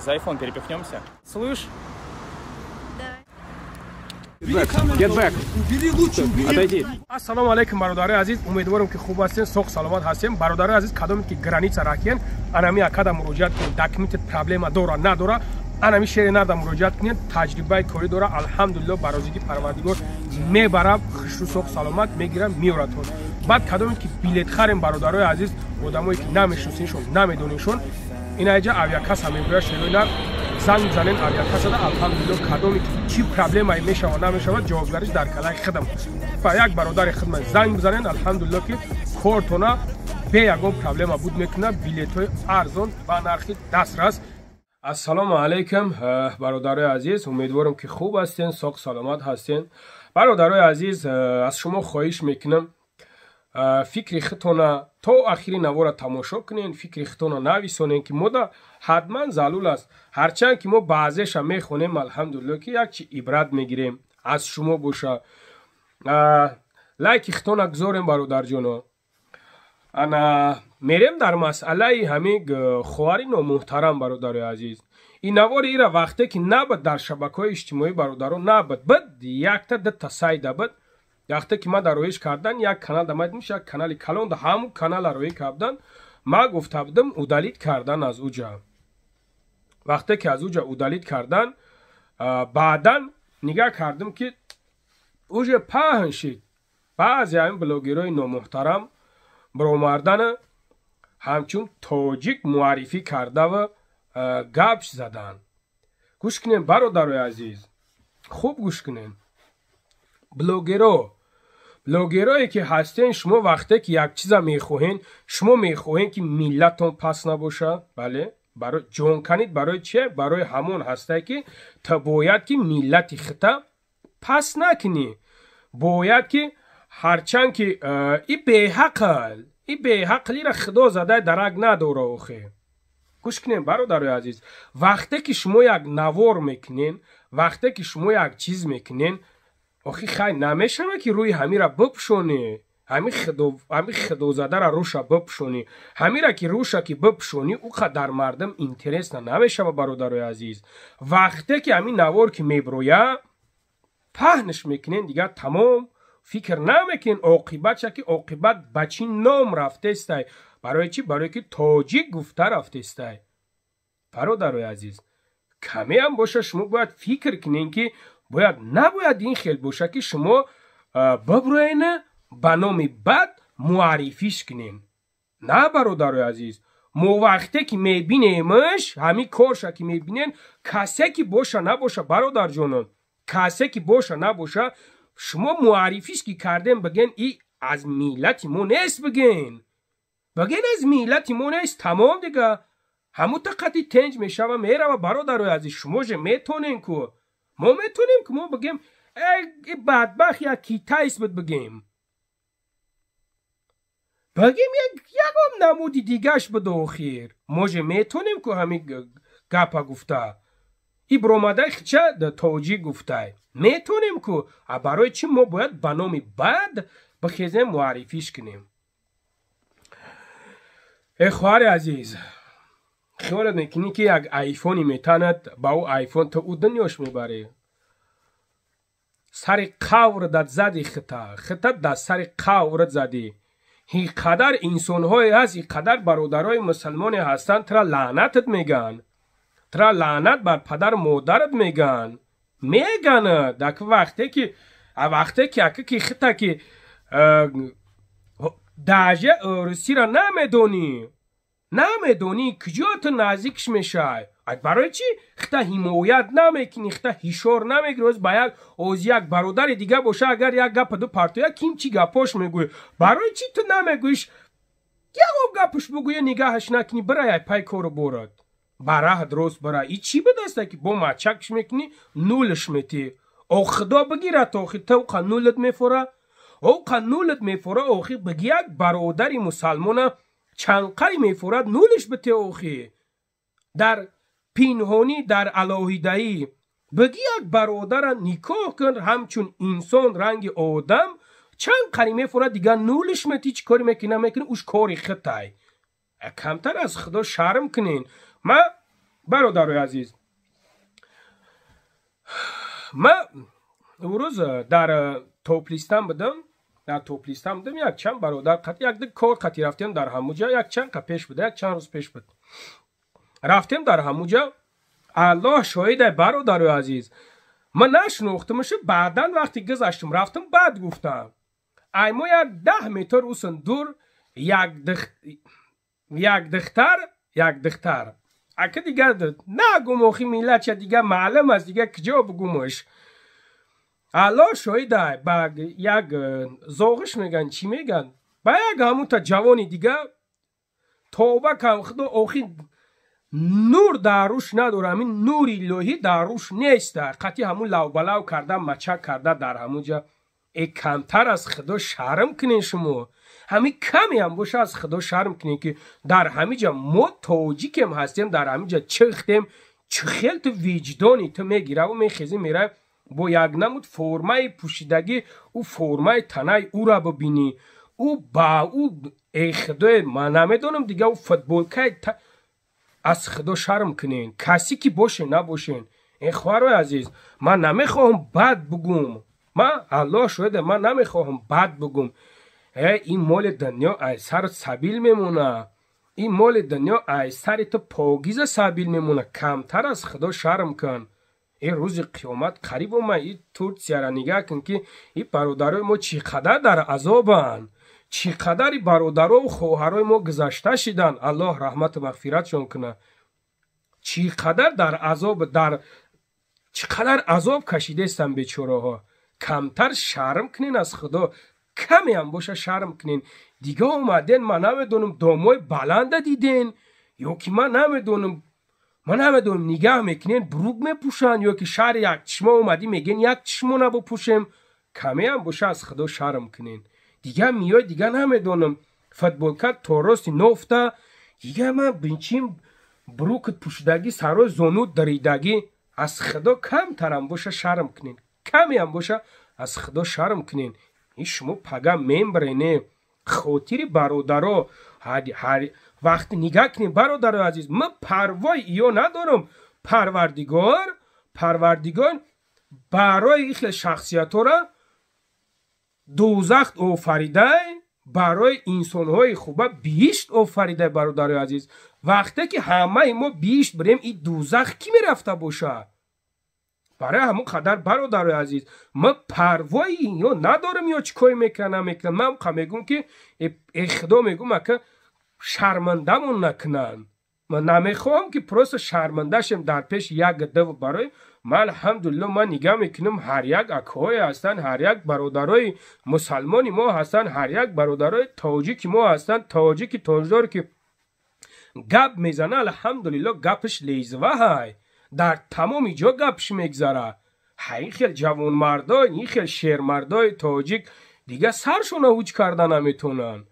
за iPhone перепихнемся. Слышь? Get back. Убери лучше, убери. Отойди. Ассалому алейкум бародари азиз, умедворам ки хуб ҳастен, соҳ саломат ҳастем. Бародари азиз, кадоме ки граница рахен, анами акада муроҷиат кунед, документет проблема дора надора, анами шери нарда муроҷиат кунед, таҷрибаи кори дора, алҳамдулиллоҳ ба розиги Парвардигор мебарам, хушу соҳ саломат мегирам, меоратон. Баъд кадоме ки билет харем бародарои азиз, одамое ки намешиносиншон, намедониншон, инаҷа авиакасса мегӯяд шерои нар занг занен авиакассада алҳамдулиллоҳ кадоме ки чӣ проблемае мешавад намешавад ҷавобгариш дар калаи хидам. Ба як бародари хидмат занг бизанен алҳамдулиллоҳ ки кортона бе ягон проблема буд мекунад, билетҳои арзон ба нархи дастрас. Ассалому алейкум бародарои азиз, умедворам ки хуб ҳастен, соҳ саломат ҳастен. Бародарои азиз, аз шумо хоҳиш мекунам фикри худтона то ахири навора тамошо кунен, фикри худтона нависонен ки мода ҳатман залул аст. Ҳарчанд ки мо баъзеша мехонем, алҳамдулиллоҳ ки як чи ибрат мегирем аз шумо боша. лайки худтона гузорем бародарҷоно. ана мерем дар масъалаи ҳамин хоҳари номуҳтарам бародари азиз. ин навори ира вақте ки набад дар шабакаҳои иҷтимоӣ бародарон набад бад якта дата сайда бад вақте ки ма дароиш кардан як канал дамад миш як канали калон да ҳамун канала роӣ кардан ма гуфта будам удалит кардан аз уҷа. вақте ки аз уҷа удалит кардан баъдан нигаҳ кардам ки уже паҳн шид баъзе ҳамин блогерои номуҳтарам биромардана ҳамчун тоҷик муаррифӣ кардава гап задан. гӯш кунен бародарои азиз, хуб гӯш кунен. блогерое ки ҳастен, шумо вақте ки як чиза мехоҳен, шумо мехоҳен ки миллатон пас набошад. бале барои ҷонканид барои че? Барои ҳамон ҳастае ки то бояд ки миллати хита пас накунӣ. бояд ки ҳарчанд ки и беҳақл, и беҳақл ира худо задаи дарак надора охе. гӯш кунен бародарои азиз, вақте ки шумо як навор мекунен, вақте ки шумо як чиз мекунен, охи хай намешава ки рӯи ҳамира бипӯшонӣ, ҳамин худозадаро рӯша бипӯшонӣ. ҳамира ки рӯша ки бипӯшонӣ уқадар мардам интересна намешава бародарои азиз. вақте ки ҳамин навор ки меброя паҳнш мекунен дигар тамом фикр намекунен оқибатша ки оқибат ба чӣ ном рафтестай. барои чӣ? Барое ки тоҷик гуфта рафтестай. бародарои азиз, камеам боша шумо бояд фикр кунен ки набояд ин хел боша ки шумо биброен ба номи бад муаррифиш кунен. на бародарои азиз, мо вақте ки мебинемш ҳамин корша ки мебинен касе ки боша набоша бародарҷонон, касе ки боша набоша шумо муаррифиш ки кардем биген и аз миллати мо нест биген. биген аз миллати мо нест. тамом дига ҳамута қади тенҷ мешава мерава бародарои азиз. шумо же метонем ку мо метонем ки мо бигем бадбахт як китаист буд бигем ягон намуди дигаш буд охир. мо же метонем ку ҳамин гапа гуфта и биромадаи хича тоҷик гуфтай метонем ку. барои чӣ мо бояд ба номи бад бихезем муаррифиш кунем? хоҳари азиз, хиёлат мекунӣ ки як айфони метанад ба ӯ айфон то ӯ дунёш мебарӣ. сари қаврдат зади хита дар сари қаврат задӣ. ин қадар инсонҳое ҳаст, ин қадар бародарои мусулмоне ҳастанд, тра лаънатат меган, тра лаънат бар падару модарат меган. меганад вақте ки ака ки хита ки дажа орусира намедонӣ куҷо ту наздикш мешай. барои чӣ хита ҳимоят намекунӣ, хита ҳишор намегирӣ? оз як бародари дига боша агар як гапа ду партоя ким чӣ гапош мегӯӣ? барои чӣ ту намегӯиш? ягон гапаш бигӯя нигаҳаш накунӣ бирая пай кору борад бараҳ дрост бара. и чӣ будаста ки бо мачакш мекунӣ нулш метӣ? худо бигирад охир та уқа нулат мефора? оқа нулат мефора охир биги як бародари мусалмона чанқари мефорад нулш бите охир. дар пинҳонӣ дар алоҳидаӣ биги як бародара никоҳ кун ҳамчун инсон ранги одам чанд қари мефорад дигар нулш метӣ. чӣ кори мекунӣ намекунӣ? уш кори хитай. камтар аз худо шарм кунен. ма برادرای عزیز، من امروز در توپلیستان بودم. یک چند برادر یک کار قطعی رفتیم در همونجا. یک چند پیش بود، یک چند روز پیش بود رفتیم در همونجا. الله شاهده برادرای عزیز، من نشناختمش. بعدا وقتی گذشتم رفتم بعد گفتم ایما یک 10 متر اوسن دور یک دختر اگه دیگر نگم آخی ملت چه دیگه معلوم است دیگه کجا بگمش. الله شاهده با یک زوغش میگن چی میگن، با یک همون تا جوانی دیگه توبه کن خدا آخی نور در روش نداره، همین نور الهی در روش نیست. قطعی همون لو بلاو کرده مچک کرده در همونجا. ای کمتر از خدا شرم کنین شما، همین کمی هم باشه از خدا شرم کنین که در همینجا ما تاجیک هم هستیم، در همینجا چختیم چه خیلی تو وجدانی تو میگیره و میخیزی میره با یک نمود فرمای پوشیدگی او فرمای تنای او را ببینی. او با او ای خدا من نمیدونم دیگه او فوتبال از خدا شرم کنین. کسی که باشه نباشین. این خواهرای عزیز، من نمیخواهم بد بگم، من الله شاهده من نمیخواهم بد بگم. این مال دنیا ای سر سبیل میمونه، این مال دنیا ای سر تو پاگیز سبیل میمونه. کمتر از خدا شرم کن. این روز قیامت قریب اومد. این ترسیه را نگاه کن که این برادرای ما چقدر در عذابن، چقدر برادرها و خواهرای ما گذشته شدن. الله رحمت و مغفرتشون کنه. چقدر در عذاب چقدر عذاب کشیده استن بیچاره ها. کمتر شرم کنین از خدا، کمی هم باشه شرم کنین. دیگه اومدین من نمیدونم دامای بلند دیدین یا که من نمیدونم نگاه میکنین بروگ میپوشن یا که شهر یک چشمه اومدی میگین یک چشمه نبپوشیم. کمی هم باشه از خدا شرم کنین. دیگه میای دیگه نمیدونم فوتبالکت تورست نفته دیگه من بینچیم بروکت پوشیدگی سرای زانو دریدگی. از خدا کم ترم باشه شرم کنین، کمی هم باشه از خدا شرم کنین. این شما پگه میمبرینه خاطر برادرها هر وقت نگاه کنین. برادر عزیز، من پروای یا ندارم. پروردگار برای این شخصیت ها را دوزخ آفریده، برای انسان های خوبه بیشت آفریده. برادر عزیز، وقتی که همه ما بیشت بریم این دوزخ کی میرفته باشه؟ برای همون قدر برادر عزیز من پروایی یا ندارم یا چیکار میکنم. من میگم که خدا میگم که شرمندمون نکنن. من نمیخوام که پروس شرمنده شم در پیش یک دو. برای من الحمدلله من نگاه میکنم هر یک اکهای هستن، هر یک برادرای مسلمانی ما هستن، هر یک برادرای تاجیک ما هستن. تاجیک تاجدار که گپ میزنه الحمدلله گپش لیزوه های، در تمام جا گپش میگذره. این خیلی جوان مردای، این خیلی شیر مردای تاجیک دیگه سرشون اوج کردن نمیتونن.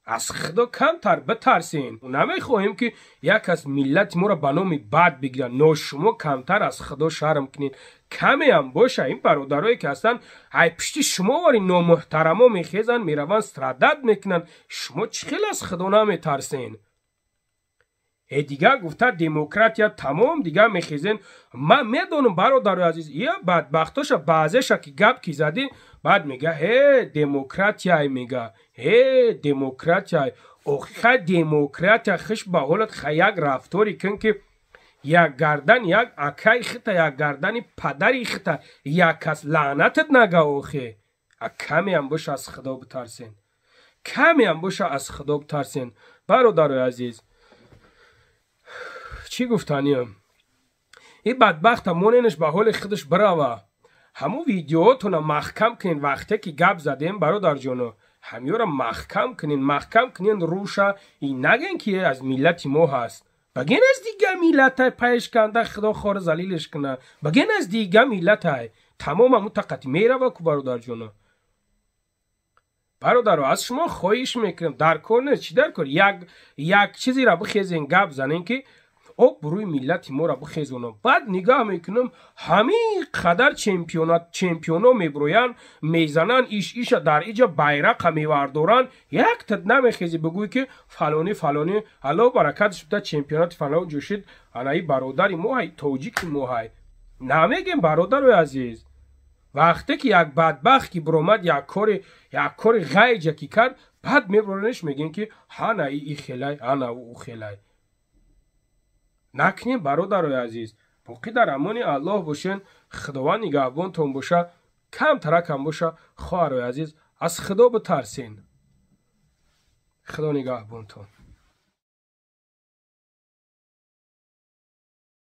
از خدا کمتر بترسین. نمیخواهیم که یک از ملت ما را به نام بد بگیرن. نه شما کمتر از خدا شرم کنین. کمی هم باشه. این برادرایی که هستن ای پشت شما واری نامحترما میخیزن میروان استرداد میکنن. شما چخیل از خدا نمیترسین. دیگه گفته دموکراتیا تمام دیگه میخیزین. من میدونم برادر عزیز یا بدبختاش بعضیش که گپ کی زدی بعد میگه دموکراتیا میگه دموکراتیا. آخه دموکراتیا خش به حالت خیگ رفتاری کن که یک گردن یک اکای خطا، یک گردن پدری خطا، یک کس لعنتت نگه. آخه کمی هم باشه از خدا بترسین، کمی هم باشه از خدا بترسین. برادر عزیز چی گفتانیم؟ این بدبخت همونینش به حال خودش براوه. همون ویدیوهاتون محکم کنین. وقتی که گپ زدیم برادر جانو همیو را محکم کنین روشا. این نگین که از ملت ما هست. بگین از دیگه ملت های پیش کنده خدا خار زلیلش کنه. بگین از دیگه ملت های تمام همون طاقت میره و که برادر جانو. برادر از شما خواهش میکنم در کار نیست چی در کار یک چیزی را بخیزین گپ زنین که خب بروی ملت ما را بخیزونم بعد نگاه میکنم همین قدر چمپیونا میبروین میزنن ایش در ایجا بیرق میوردورن یک تد نمیخیزی بگوی که فلانی الله برکتش بده چمپیونات فلان جوشید انایی برادری ما های توجیک ما های نمیگیم برادر عزیز وقتی که یک بدبخت که برومد یک کار غیجه که کرد بعد میبرونش میگین که هانا ای خیلی هانا او خیلی نکنیم برادر عزیز باقی در امان الله باشین خداوند نگهبانتون باشه کم ترکم باشه خواهر عزیز از خدا بترسین خدا نگهبانتون